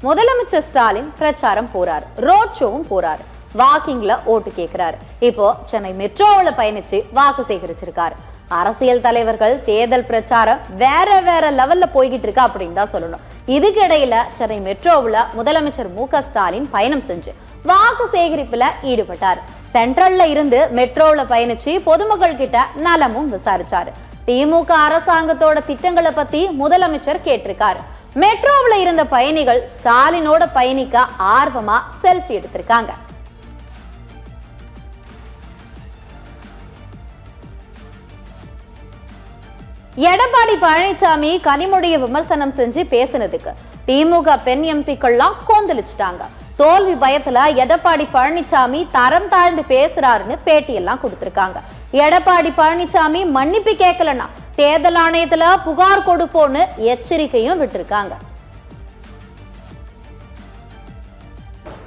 முதலமைச்சர் ஸ்டாலின் பிரச்சாரம் போறாரு, ரோட் ஷோவும் போறாரு, வாக்கிங்ல ஓட்டு கேட்கிறாரு. இப்போ சென்னை மெட்ரோவில் பயணிச்சு வாக்கு சேகரிச்சிருக்காரு. அரசியல் தலைவர்கள் தேர்தல் பிரச்சாரம் வேற வேற லெவல்ல போய்கிட்டு இருக்கா அப்படின்னு தான் சொல்லணும். இதுக்கு இடையில சென்னை மெட்ரோவில் முதலமைச்சர் மு.க.ஸ்டாலின் பயணம் செஞ்சு வாக்கு சேகரிப்புல ஈடுபட்டார். சென்ட்ரல்ல இருந்து மெட்ரோவில் பயணிச்சு பொதுமக்கள் கிட்ட நலமும் விசாரிச்சாரு. திமுக அரசாங்கத்தோட திட்டங்களை பத்தி முதலமைச்சர் கேட்டிருக்காரு. மெட்ரோவில் இருந்த பயணிகள் ஸ்டாலினோட பயணிக்க ஆர்வமா செல்ஃபி எடுத்திருக்காங்க. எடப்பாடி பழனிசாமி கனிமொழியை விமர்சனம் செஞ்சு பேசினதுக்கு திமுக பெண் எம்பிக்கள்லாம் கொந்தளிச்சுட்டாங்க. தோல்வி பயத்துல எடப்பாடி பழனிசாமி தரம் தாழ்ந்து பேசுறாருன்னு பேட்டியெல்லாம் கொடுத்திருக்காங்க. எடப்பாடி பழனிசாமி மன்னிப்பு கேட்கலன்னா தேர்தல் ஆணையத்துல புகார் கொடுப்போன்னு எச்சரிக்கையும் விட்டிருக்காங்க.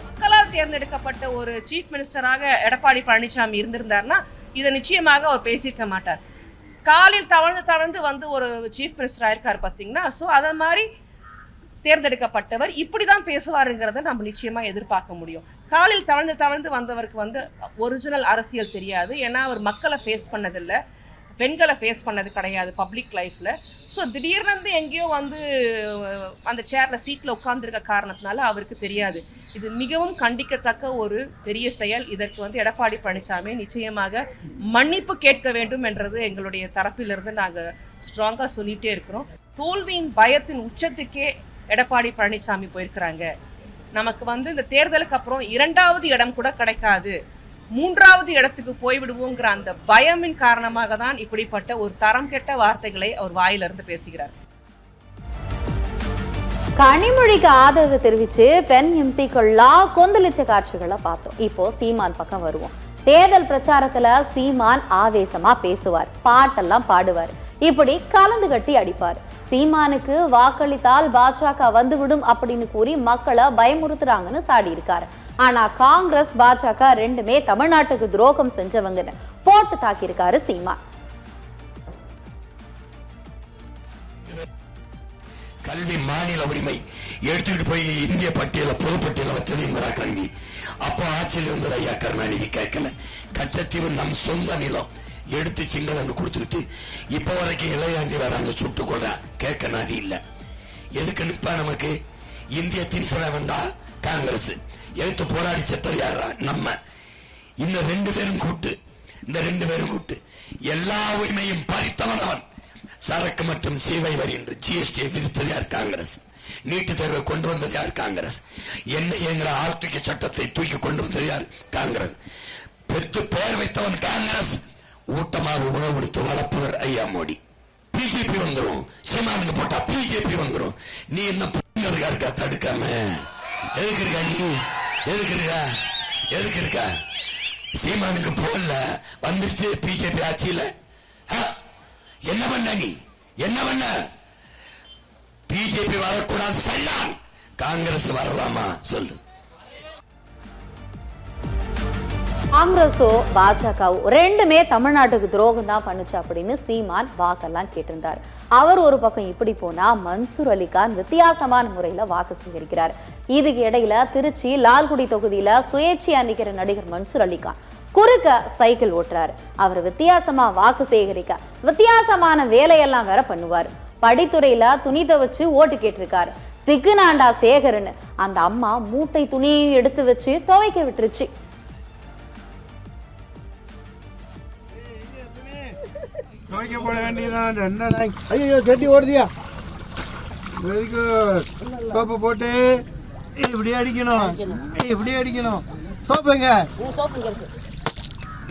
மக்களால் தேர்ந்தெடுக்கப்பட்ட ஒரு சீஃப் மினிஸ்டராக எடப்பாடி பழனிசாமி இருந்திருந்தாருன்னா இதை நிச்சயமாக அவர் பேசியிருக்க மாட்டார். காலில் தவழ்ந்து வந்து ஒரு சீஃப் மினிஸ்டர் ஆயிருக்காரு பார்த்தீங்கன்னா. ஸோ அதை மாதிரி தேர்ந்தெடுக்கப்பட்டவர் இப்படி தான் பேசுவாருங்கிறத நம்ம நிச்சயமாக எதிர்பார்க்க முடியும். காலில் தவழ்ந்து வந்தவருக்கு வந்து ஒரிஜினல் அரசியல் தெரியாது. ஏன்னா அவர் மக்களை ஃபேஸ் பண்ணதில்லை, பெண்களை ஃபேஸ் பண்ணது கிடையாது பப்ளிக் லைஃப்பில். ஸோ திடீர்னு எங்கேயோ வந்து அந்த சேரில் சீட்டில் உட்கார்ந்துருக்க காரணத்தினால அவருக்கு தெரியாது. இது மிகவும் கண்டிக்கத்தக்க ஒரு பெரிய செயல். இதற்கு வந்து எடப்பாடி பழனிசாமி நிச்சயமாக மன்னிப்பு கேட்க வேண்டும் என்றது எங்களுடைய தரப்பிலிருந்து நாங்கள் ஸ்ட்ராங்காக சொல்லிகிட்டே இருக்கிறோம். தோல்வியின் பயத்தின் உச்சத்துக்கே எடப்பாடி பழனிசாமி போயிருக்கிறாங்க. நமக்கு வந்து இந்த தேர்தலுக்கு அப்புறம் 2வது இடம் கூட கிடைக்காது, 3வது இடத்துக்கு போய்விடுவோங்கிற அந்த பயமின் காரணமாக தான் இப்படிப்பட்ட ஒரு தரம் கெட்ட வார்த்தைகளை அவர் வாயிலிருந்து பேசுகிறார். கனிமொழிக்கு ஆதரவு தெரிவிச்சு பெண் எம்பிக்கள்லாம் கொந்தளிச்ச காட்சிகளை பார்த்தோம். இப்போ சீமான் பக்கம் வருவோம். தேர்தல் பிரச்சாரத்துல சீமான் ஆவேசமா பேசுவார், பாட்டெல்லாம் பாடுவார், இப்படி கலந்து கட்டி அடிப்பார். சீமானுக்கு வாக்களித்தால் பாஜக வந்துவிடும் அப்படின்னு கூறி மக்களை பயமுறுத்துறாங்கன்னு சாடி இருக்காரு. ஆனா காங்கிரஸ் பாஜக ரெண்டுமே தமிழ்நாட்டுக்கு துரோகம் செஞ்சவங்கன்னு போட்டு தாக்கியிருக்காரு சீமான். கல்வி மாநில உரிமை எடுத்துக்கிட்டு போய் இந்திய பட்டியல பொதுப்பட்டியல வச்சது கல்வி. அப்போ ஆட்சியில் இருந்தது ஐயா கருணாநிதி கேட்கல. கச்சத்தீவு நம் சொந்த நிலம் எடுத்து சிங்களன்னு கொடுத்துக்கிட்டு இப்ப வரைக்கும் இளையாண்டி வராங்க சுட்டு கொள்றான். கேட்க நாதி இல்ல. எதுக்கு நிப்பா நமக்கு? இந்திய திணிச்சொல்ல வேண்டாம் காங்கிரஸ் எடுத்து போராடி செத்தது யாரா? நம்ம. இன்னும் 2 பேரும் கூட்டு, இந்த 2 பேரும் கூட்டு எல்லா உரிமையும் பறித்தவன் அவன். சரக்கு மற்றும் சேவை வரி என்று ஜிஎஸ்டி விதித்தது யார்? காங்கிரஸ். நீட்டு தேர்வை கொண்டு வந்தது யார்? காங்கிரஸ். என்கிற ஆர்த்திக சட்டத்தை தூக்கி கொண்டு வந்தது யார்? காங்கிரஸ். பெற்று பெயர் வைத்தவன் காங்கிரஸ். ஊட்டமாக உணவு கொடுத்து வளர்ப்பவர் ஐயா மோடி. பிஜேபி வந்துடும், சீமானுக்கு போட்டா பிஜேபி வந்துடும். நீ என்ன இருக்கா தடுக்காம எதுக்கு இருக்கா? நீ எதுக்கு இருக்கா? சீமானுக்கு போல வந்துருச்சு பிஜேபி ஆட்சியில. என்ன பண்ண? நீ என்ன பண்ண? பிஜேபி வரக்கூடாது சொல்லலாம், காங்கிரஸ் வரலாமா சொல்லு? காங்கிரஸோ பாஜகவோ ரெண்டுமே தமிழ்நாட்டுக்கு துரோகம் தான் பண்ணுச்சு அப்படின்னு சீமான் வாக்கெல்லாம் கேட்டிருந்தார். அவர் ஒரு பக்கம் இப்படி போனா மன்சூர் அலிகான் வித்தியாசமான முறையில வாக்கு சேகரிக்கிறார். இதுக்கு இடையில திருச்சி லால்குடி தொகுதியில சுயேட்சையா நிக்கிற நடிகர் மன்சூர் அலிகான் குறுக்க சைக்கிள் ஓட்டுறாரு. அவர் வித்தியாசமா வாக்கு சேகரிக்க வித்தியாசமான வேலையெல்லாம் வேற பண்ணுவார். படித்துறையில துணி துவச்சு ஓட்டு கேட்டிருக்காரு. சிக்குனாண்டா சேகர்னு அந்த அம்மா மூட்டை துணியையும் எடுத்து வச்சு துவைக்க விட்டுருச்சு. போட வேண்டியதான். ஐயோ செட்டி ஓடுதியா? சோப்பை போட்டு இப்படி அடிக்கணும், இப்படி அடிக்கணும். சோப்புங்க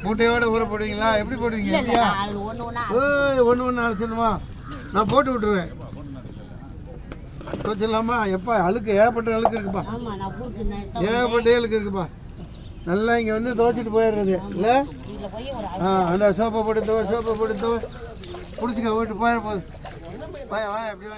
மூட்டையோட ஊற போடுவீங்களா? எப்படி போடுவீங்க? இல்லையா ஒன்று அழைச்சிடணுமா? நான் போட்டு விட்டுருவேன். துவச்சிடலாமா? எப்பா அழுக்கு ஏகப்பட்ட அழுக்கு இருக்குப்பா, ஏகப்பட்ட அழுக்கு இருக்குப்பா. நல்லா இங்கே வந்து துவைச்சிட்டு போயிடுறது இல்லை? அந்த சோப்பை போட்டு பிடிச்சிக்க போயிட்டு போயிட போகுது. எப்படி